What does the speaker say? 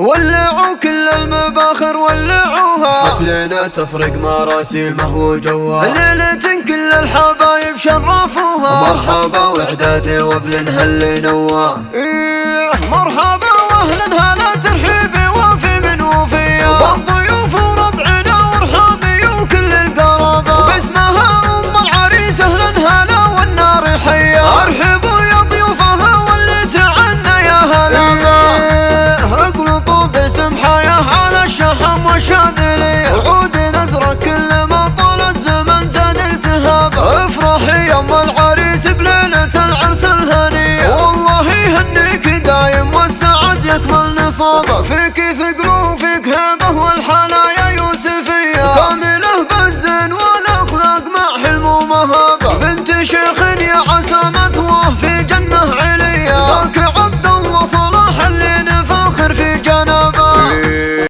ولعوا كل المباخر ولعوها، حفلنا تفرق مراسيمه وجوها، ليلة كل الحبايب شرفوها، مرحبا وإعدادي وبل هل نواه. مرحبا واهلا هلا ترحيبي وفي من وفيا، والضيوف وربعنا وارحامي وكل القرابة، وباسمها ام العريس اهلا هلا والنار حيا، ارحبوا يا ضيوفها واللي تعنى يا هلا، اقلطوا باسم حياه على الشحم والشاذلية، وعود نزرك كل ما طال الزمن زاد التهابه، افرحي يا ام العريس بليلة العرس الهنية، والله يهنيك دايم والسعد يكمل نصابه فيك